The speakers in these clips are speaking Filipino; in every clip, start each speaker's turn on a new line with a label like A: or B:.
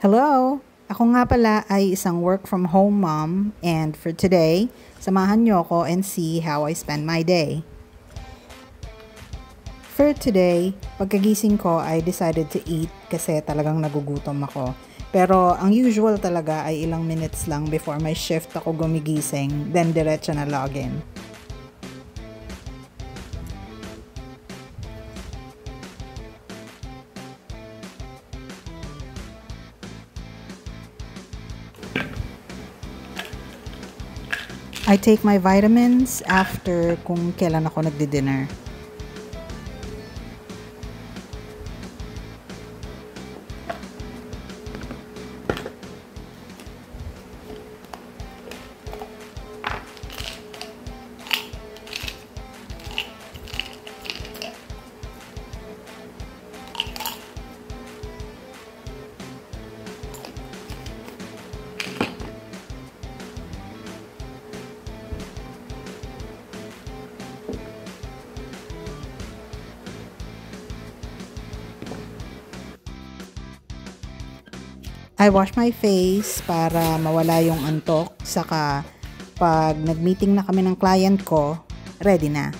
A: Hello! Ako nga pala ay isang work from home mom, and for today, samahan niyo ako and see how I spend my day. For today, pagkagising ko I decided to eat kasi talagang nagugutom ako. Pero ang usual talaga ay ilang minutes lang before my shift ako gumigising, then diretso na login. I take my vitamins after kung kailan ako nagdi-dinner. I wash my face para mawala yung antok, saka pag nag-meeting na kami ng client ko, ready na.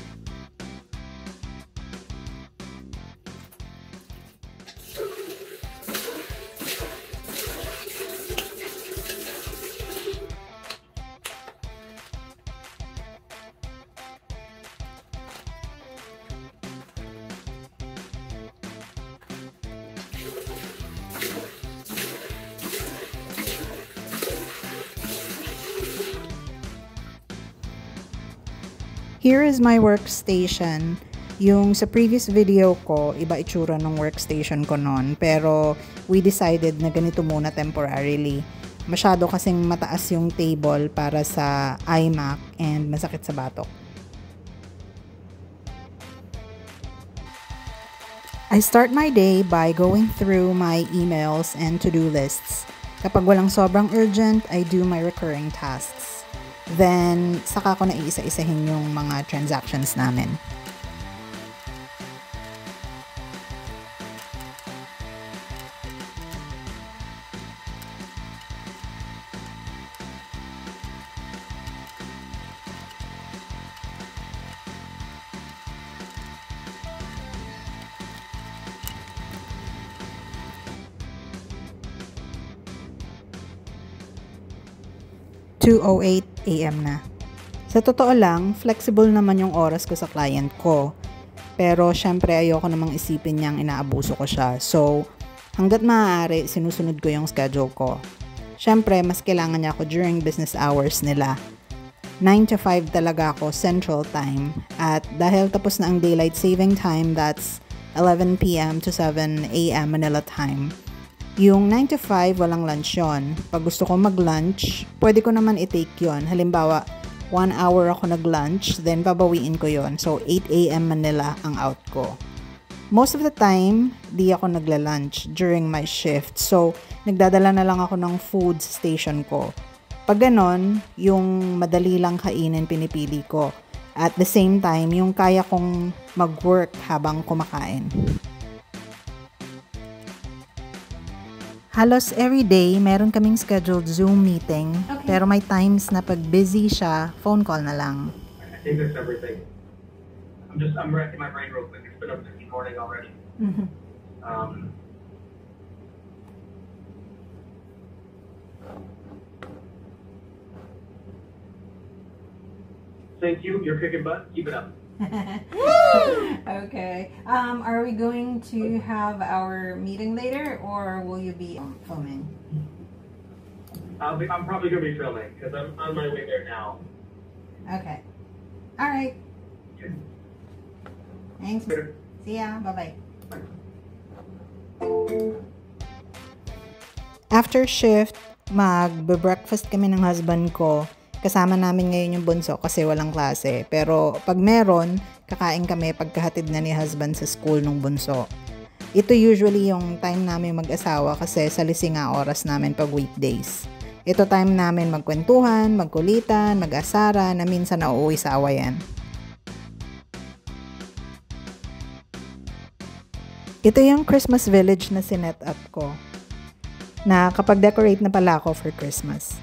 A: Here is my workstation. Yung sa previous video ko, iba itsura ng workstation ko noon. Pero we decided na ganito muna temporarily. Masyado kasing mataas yung table para sa iMac and masakit sa batok. I start my day by going through my emails and to-do lists. Kapag walang sobrang urgent, I do my recurring tasks. Then, saka ko na iisa-isahin yung mga transactions namin. (2:08 AM na. Sa totoo lang, flexible naman yung oras ko sa client ko. Pero syempre ayoko namang isipin niyang inaabuso ko siya. So, hanggat maaari, sinusunod ko yung schedule ko. Syempre, mas kailangan niya ako during business hours nila. 9 to 5 talaga ako Central Time. At dahil tapos na ang Daylight Saving Time, that's 11 PM to 7 AM Manila Time. Yung 9 to 5, walang lunch yun. Pag gusto ko mag-lunch, pwede ko naman i-take yun. Halimbawa, 1 hour ako nag-lunch, then babawiin ko yun. So, 8 AM Manila ang out ko. Most of the time, di ako nagla-lunch during my shift. So, nagdadala na lang ako ng food station ko. Pag ganon, yung madali lang kainin pinipili ko. At the same time, yung kaya kong mag-work habang kumakain. Halos everyday, meron kaming scheduled Zoom meeting. Okay. Pero may times na pag busy siya, phone call na lang.
B: I think that's everything. I'm racking my brain real quick. It's been a busy morning already. Thank you. You're kicking butt. Keep it up.
A: Okay. Are we going to have our meeting later, or will you be filming?
B: I'm probably going to be filming because I'm on my way there now.
A: Okay. All right.
B: Okay.
A: Thanks.
B: Later.
A: See ya. Bye-bye.
B: Bye.
A: After shift, mag-breakfast kami ng husband ko. Kasama namin ngayon yung bunso kasi walang klase. Pero pag meron, kakain kami pagkahatid na ni husband sa school ng bunso. Ito usually yung time namin mag-asawa kasi salising nga oras namin pag weekdays. Ito time namin magkwentuhan, magkulitan, mag-asara na minsan nauuwi sa awayan. Ito yung Christmas village na sinet up ko. na kapag decorate na pala ako for Christmas.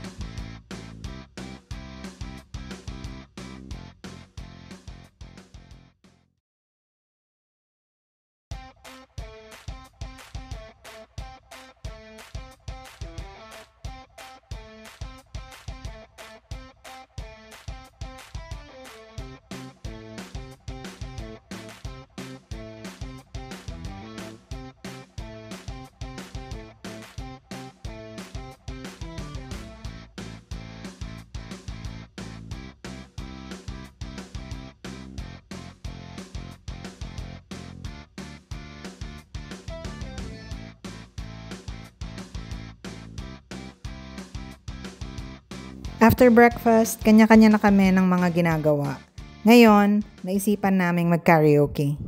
A: After breakfast, kanya-kanya na kami ng mga ginagawa. Ngayon, naisipan naming mag-karaoke.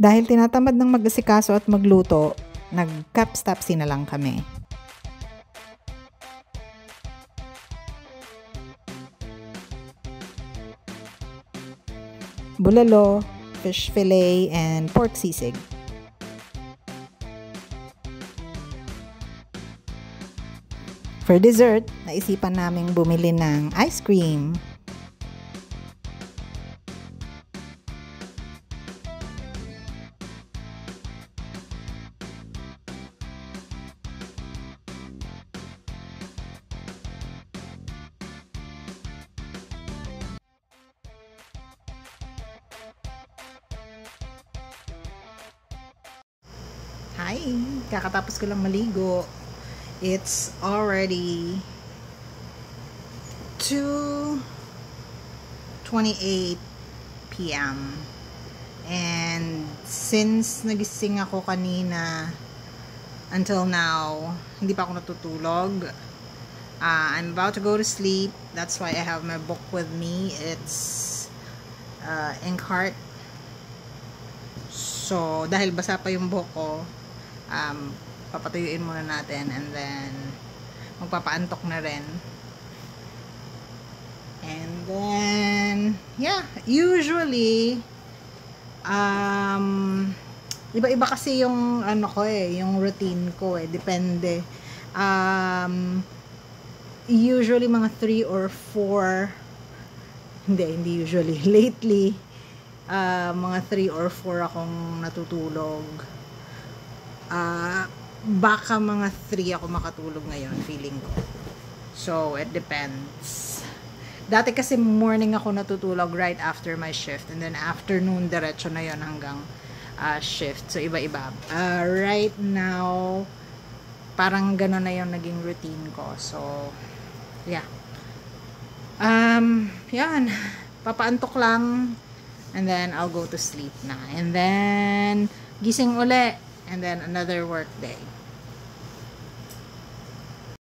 A: Dahil tinatamad ng mag-asikaso at magluto, nag-capstapsi na lang kami. Bulalo, fish fillet, and pork sisig. For dessert, naisipan naming bumili ng ice cream. Hi! Kakatapos ko lang maligo. It's already 2:28 p.m. And since nagising ako kanina until now, hindi pa ako natutulog. I'm about to go to sleep. That's why I have my book with me. It's Inkheart. So, dahil basa pa yung book ko, papatuyuin muna natin and then magpapaantok na rin. And then yeah, usually iba-iba kasi yung ano ko yung routine ko depende. Usually mga 3 or 4, hindi usually, lately mga 3 or 4 akong natutulog. Baka mga 3 ako makatulog ngayon, feeling ko. So, it depends. Dati kasi morning ako natutulog right after my shift. And then afternoon, diretso na yon hanggang shift. So, iba-iba. Right now, parang gano'n na yung naging routine ko. So, yeah. Yan. Papaantok lang. And then, I'll go to sleep na. And then, gising uli. And then, another work day.